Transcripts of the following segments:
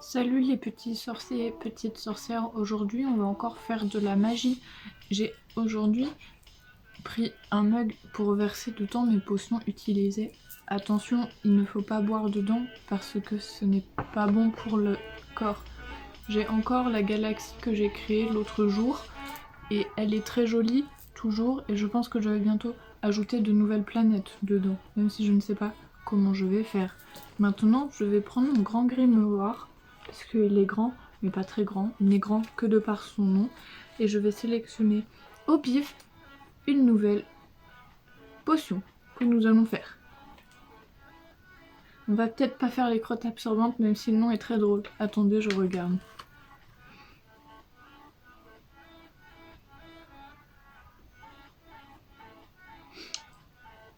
Salut les petits sorciers et petites sorcières, aujourd'hui on va encore faire de la magie. J'ai aujourd'hui pris un mug pour verser dedans mes potions utilisées. Attention, il ne faut pas boire dedans parce que ce n'est pas bon pour le corps. J'ai encore la galaxie que j'ai créée l'autre jour et elle est très jolie toujours et je pense que je vais bientôt ajouter de nouvelles planètes dedans, même si je ne sais pas comment je vais faire. Maintenant je vais prendre mon grand grimoire parce qu'il est grand mais pas très grand, il n'est grand que de par son nom et je vais sélectionner au pif une nouvelle potion que nous allons faire. On va peut-être pas faire les crottes absorbantes même si le nom est très drôle. Attendez, je regarde.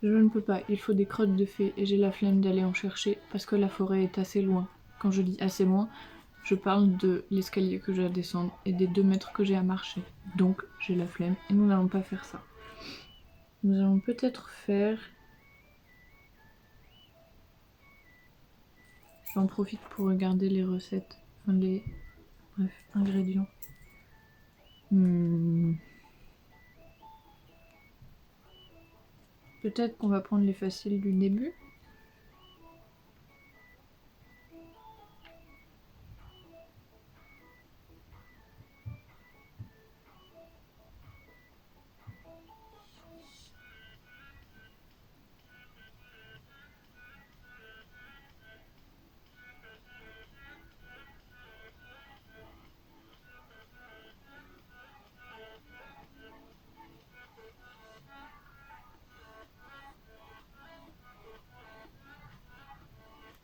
Je ne peux pas, il faut des crottes de fées et j'ai la flemme d'aller en chercher parce que la forêt est assez loin. Quand je dis assez loin, je parle de l'escalier que j'ai à descendre et des 2 mètres que j'ai à marcher. Donc j'ai la flemme et nous n'allons pas faire ça. Nous allons peut-être faire... J'en profite pour regarder les recettes, enfin les... Bref, ingrédients. Peut-être qu'on va prendre les faciles du début.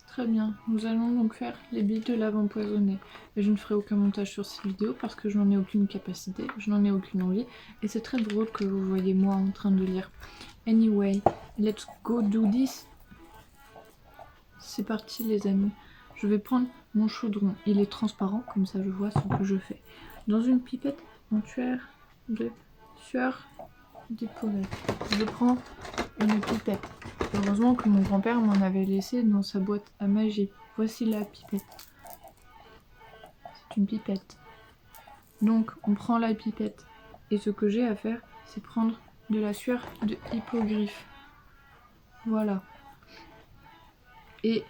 Très bien, nous allons donc faire les billes de lave empoisonnées. Et je ne ferai aucun montage sur cette vidéo parce que je n'en ai aucune capacité, je n'en ai aucune envie. Et c'est très drôle que vous voyez moi en train de lire. Anyway, let's go do this. C'est parti les amis. Je vais prendre mon chaudron, il est transparent, comme ça je vois ce que je fais. Dans une pipette, un tueur de sueur d'épaulette. Je prends une pipette. Heureusement que mon grand-père m'en avait laissé dans sa boîte à magie. Voici la pipette. C'est une pipette. Donc on prend la pipette. Et ce que j'ai à faire, c'est prendre de la sueur de hippogriffe. Voilà. Et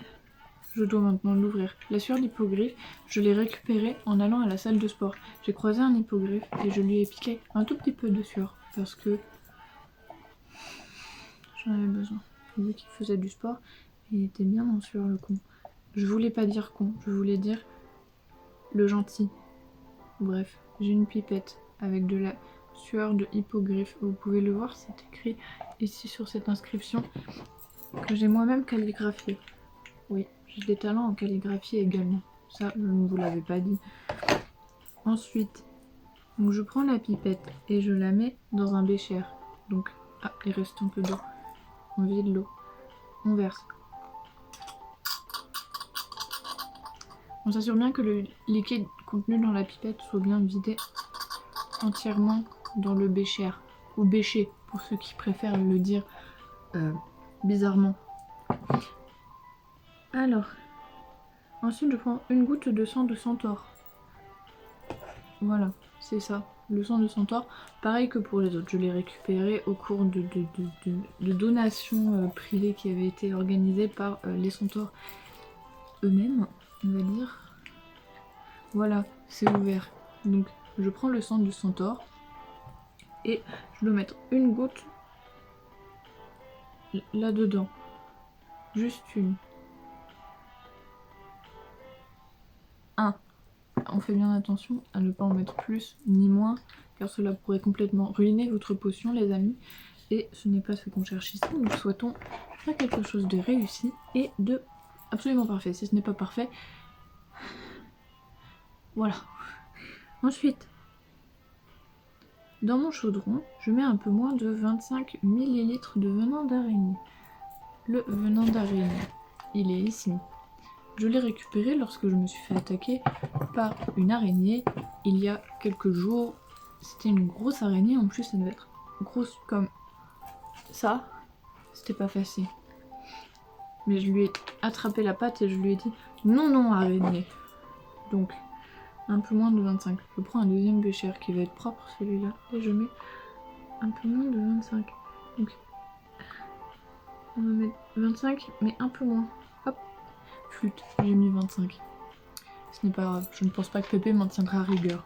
je dois maintenant l'ouvrir. La sueur d'hippogriffe, je l'ai récupérée en allant à la salle de sport. J'ai croisé un hippogriffe et je lui ai piqué un tout petit peu de sueur. Parce que j'en avais besoin. J'ai vu qu'il faisait du sport et il était bien en sueur le con. Je voulais pas dire con, je voulais dire le gentil. Bref, j'ai une pipette avec de la sueur de hippogriffe. Vous pouvez le voir, c'est écrit ici sur cette inscription que j'ai moi-même calligraphié. Oui, j'ai des talents en calligraphie également. Ça, je ne vous l'avais pas dit. Ensuite, donc je prends la pipette et je la mets dans un bécher. Donc, ah, il reste un peu d'eau. On vide l'eau. On verse. On s'assure bien que le liquide contenu dans la pipette soit bien vidé entièrement dans le bécher. Ou bécher, pour ceux qui préfèrent le dire bizarrement. Alors, ensuite je prends une goutte de sang de centaure. Voilà, c'est ça, le sang de centaure. Pareil que pour les autres, je l'ai récupéré au cours de donations privées qui avaient été organisées par les centaures eux-mêmes, on va dire. Voilà, c'est ouvert. Donc je prends le sang du centaure et je dois mettre une goutte là-dedans. Juste une. On fait bien attention à ne pas en mettre plus ni moins, car cela pourrait complètement ruiner votre potion les amis. Et ce n'est pas ce qu'on cherche ici, nous souhaitons faire quelque chose de réussi et de absolument parfait. Si ce n'est pas parfait, voilà. Ensuite, dans mon chaudron, je mets un peu moins de 25 ml de venin d'araignée. Le venin d'araignée, il est ici. Je l'ai récupéré lorsque je me suis fait attaquer par une araignée il y a quelques jours. C'était une grosse araignée, en plus elle devait être grosse comme ça. C'était pas facile. Mais je lui ai attrapé la patte et je lui ai dit non, non, araignée. donc un peu moins de 25. Je prends un deuxième bécher qui va être propre celui-là et je mets un peu moins de 25. Donc on va mettre 25 mais un peu moins. Hop, flûte, j'ai mis 25. Ce n'est pas grave, je ne pense pas que Pépé maintiendra rigueur.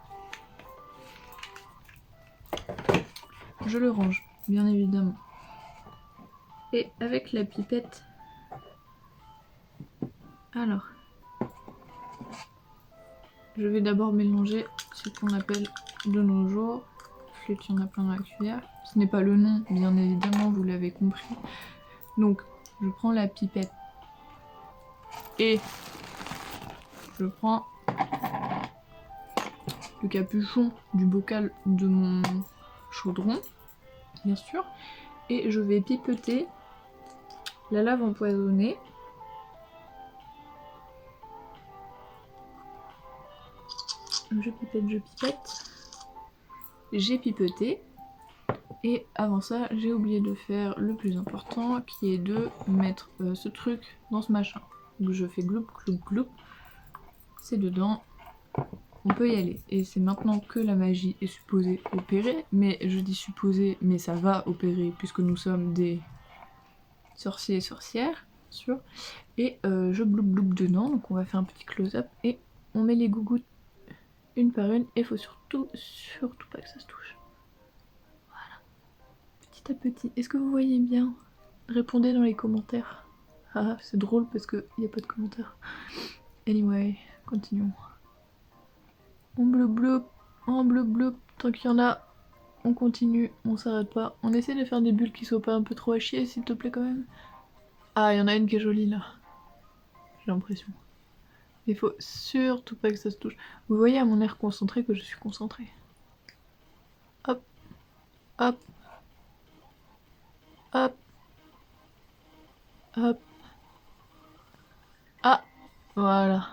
Je le range, bien évidemment. Et avec la pipette, alors, je vais d'abord mélanger ce qu'on appelle de nos jours, flûte, il y en a plein dans la cuillère. Ce n'est pas le nom, bien évidemment, vous l'avez compris. Donc, je prends la pipette et je prends le capuchon du bocal de mon chaudron, bien sûr, et je vais pipeter la lave empoisonnée. Je pipette. J'ai pipeté. Et avant ça, j'ai oublié de faire le plus important, qui est de mettre ce truc dans ce machin. Donc je fais gloup, gloup, gloup. C'est dedans. On peut y aller. Et c'est maintenant que la magie est supposée opérer. Mais je dis supposée, mais ça va opérer, puisque nous sommes des sorciers et sorcières, bien sûr. Et je gloup, gloup dedans. Donc on va faire un petit close-up. Et on met les gougouttes une par une. Et il faut surtout pas que ça se touche. Petit à petit. Est-ce que vous voyez bien? Répondez dans les commentaires. Ah, c'est drôle parce qu'il n'y a pas de commentaires. Anyway, continuons. On bleu bleu, tant qu'il y en a, on continue, on s'arrête pas. On essaie de faire des bulles qui soient pas un peu trop à chier, s'il te plaît quand même. Ah, il y en a une qui est jolie là. J'ai l'impression. Il faut surtout pas que ça se touche. Vous voyez à mon air concentré que je suis concentrée. Hop, hop, hop, hop. Ah, voilà.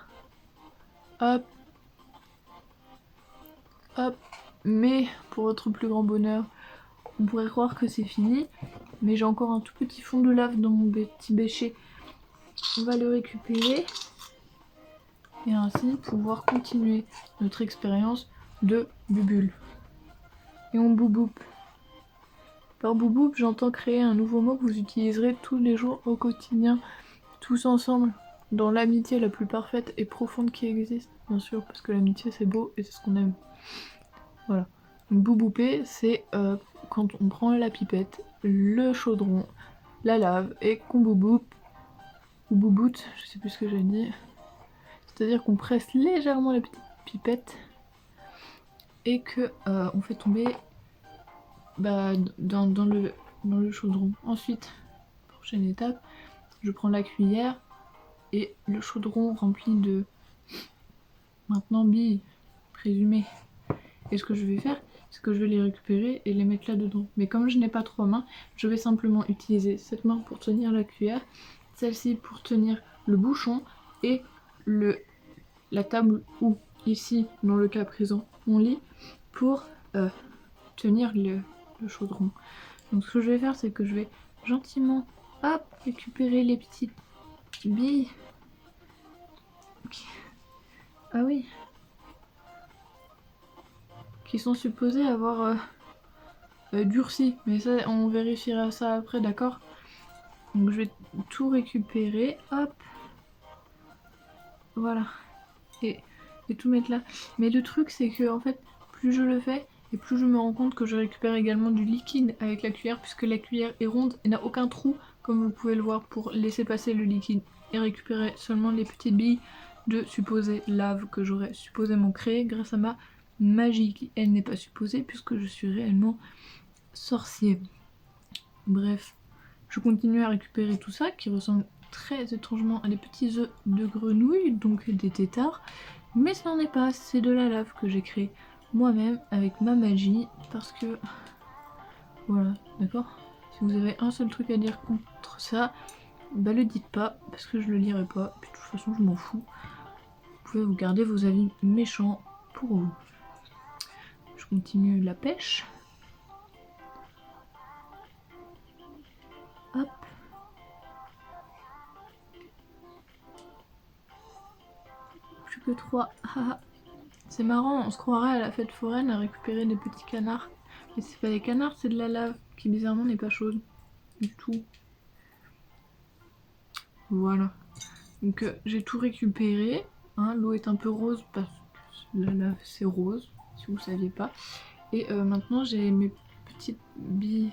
Hop, hop. Mais pour votre plus grand bonheur, on pourrait croire que c'est fini, mais j'ai encore un tout petit fond de lave dans mon petit bécher. On va le récupérer et ainsi pouvoir continuer notre expérience de bubule. Et on bouboupe. Par bouboupe, j'entends créer un nouveau mot que vous utiliserez tous les jours au quotidien, tous ensemble, dans l'amitié la plus parfaite et profonde qui existe, bien sûr, parce que l'amitié c'est beau et c'est ce qu'on aime. Voilà. Donc boubouper, c'est quand on prend la pipette, le chaudron, la lave et qu'on bouboupe, ou bouboute, je sais plus ce que j'ai dit. C'est-à-dire qu'on presse légèrement la petite pipette et que on fait tomber dans le chaudron. Ensuite, prochaine étape, je prends la cuillère et le chaudron rempli de maintenant billes présumées. Et ce que je vais faire, c'est que je vais les récupérer et les mettre là dedans. Mais comme je n'ai pas 3 mains, je vais simplement utiliser cette main pour tenir la cuillère, celle-ci pour tenir le bouchon et la table ou ici, dans le cas présent, mon lit, pour tenir le chaudron. Donc ce que je vais faire, c'est que je vais gentiment hop, récupérer les petites billes. Ah oui. Qui sont supposées avoir durci. Mais ça, on vérifiera ça après, d'accord? Donc je vais tout récupérer. Hop. Voilà. Et tout mettre là. Mais le truc, c'est que en fait, plus je le fais, et plus je me rends compte que je récupère également du liquide avec la cuillère, puisque la cuillère est ronde et n'a aucun trou, comme vous pouvez le voir, pour laisser passer le liquide et récupérer seulement les petites billes de supposée lave que j'aurais supposément créée grâce à ma magie qui, elle, n'est pas supposée, puisque je suis réellement sorcier. Bref, je continue à récupérer tout ça, qui ressemble très étrangement à des petits œufs de grenouille, donc des têtards. Mais ce n'en est pas, c'est de la lave que j'ai créée moi-même avec ma magie, parce que... Voilà, d'accord? Si vous avez un seul truc à dire contre ça, bah le dites pas, parce que je le lirai pas, puis de toute façon je m'en fous. Vous pouvez vous garder vos avis méchants pour vous. Je continue la pêche. Hop. plus que 3. C'est marrant, on se croirait à la fête foraine à récupérer des petits canards. Mais c'est pas des canards, c'est de la lave qui bizarrement n'est pas chaude du tout. Voilà. Donc j'ai tout récupéré. Hein, l'eau est un peu rose parce que la lave c'est rose, si vous saviez pas. Et maintenant j'ai mes petites billes.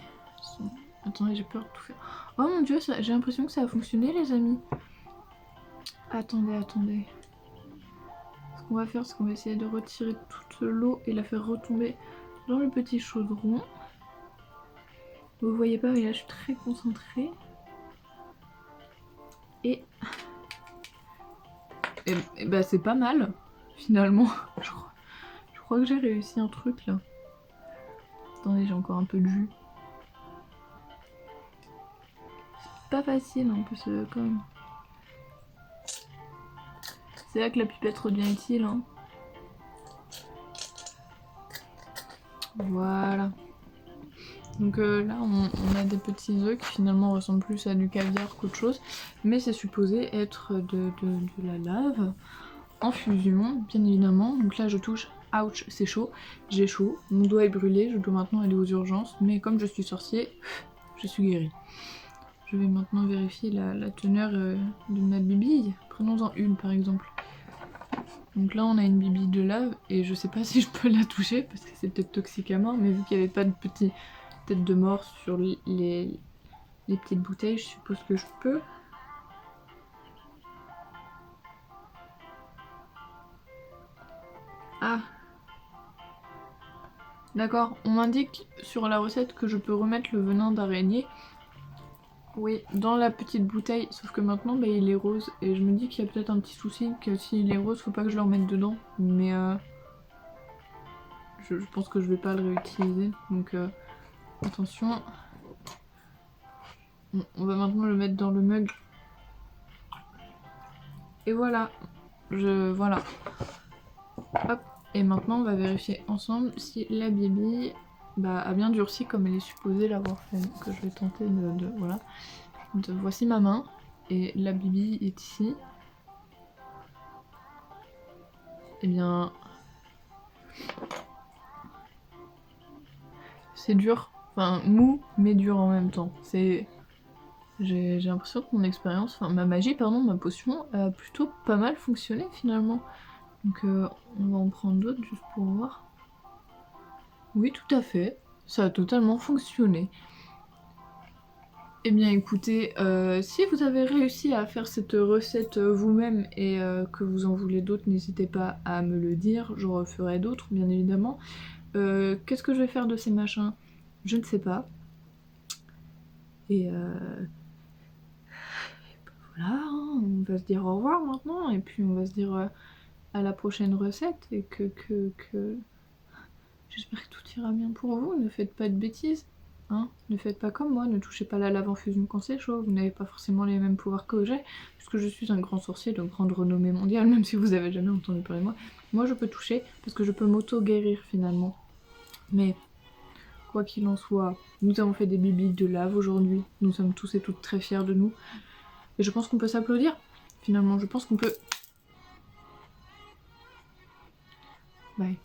Attendez, j'ai peur de tout faire. Oh mon dieu, j'ai l'impression que ça a fonctionné les amis. Attendez. Ce qu'on va faire, c'est qu'on va essayer de retirer toute l'eau et la faire retomber dans le petit chaudron. Vous voyez pas, mais là je suis très concentrée. Et bah c'est pas mal, finalement. Je crois que j'ai réussi un truc là. Attendez, j'ai encore un peu de jus. C'est pas facile en plus quand même. C'est là que la pipette redevient utile. Hein. Voilà. Donc là on a des petits œufs qui finalement ressemblent plus à du caviar qu'autre chose. Mais c'est supposé être de la lave en fusion, bien évidemment. Donc là je touche, ouch, c'est chaud, j'ai chaud, mon doigt est brûlé, je dois maintenant aller aux urgences. Mais comme je suis sorcier, je suis guérie. Je vais maintenant vérifier la teneur de ma bibille. Prenons-en une par exemple. Donc là on a une bibille de lave et je sais pas si je peux la toucher parce que c'est peut-être toxique à mort, mais vu qu'il n'y avait pas de petite tête de mort sur les petites bouteilles, je suppose que je peux. Ah, d'accord, on m'indique sur la recette que je peux remettre le venin d'araignée. Oui, dans la petite bouteille, sauf que maintenant bah, il est rose et je me dis qu'il y a peut-être un petit souci que s'il est rose, faut pas que je le remette dedans. Mais je pense que je vais pas le réutiliser, donc attention. On va maintenant le mettre dans le mug. Et voilà, voilà. Hop, et maintenant on va vérifier ensemble si la bibille a bien durci comme elle est supposée l'avoir fait. Donc je vais tenter voilà. Voici ma main et la bibille est ici. Et bien c'est dur, enfin mou mais dur en même temps. J'ai l'impression que mon expérience, enfin ma magie pardon, ma potion a plutôt pas mal fonctionné finalement. Donc on va en prendre d'autres juste pour voir. Oui tout à fait, ça a totalement fonctionné. Eh bien écoutez, si vous avez réussi à faire cette recette vous-même et que vous en voulez d'autres, n'hésitez pas à me le dire, je referai d'autres bien évidemment. Qu'est-ce que je vais faire de ces machins? Je ne sais pas. Et voilà, hein, on va se dire au revoir maintenant et puis on va se dire à la prochaine recette et que j'espère que tout ira bien pour vous, ne faites pas de bêtises. Hein, ne faites pas comme moi, ne touchez pas la lave en fusion quand c'est chaud, vous n'avez pas forcément les mêmes pouvoirs que j'ai, puisque je suis un grand sorcier de grande renommée mondiale, même si vous avez jamais entendu parler de moi. Moi je peux toucher, parce que je peux m'auto-guérir finalement. Mais, quoi qu'il en soit, nous avons fait des bibilles de lave aujourd'hui, nous sommes tous et toutes très fiers de nous, et je pense qu'on peut s'applaudir, finalement, je pense qu'on peut... Bye.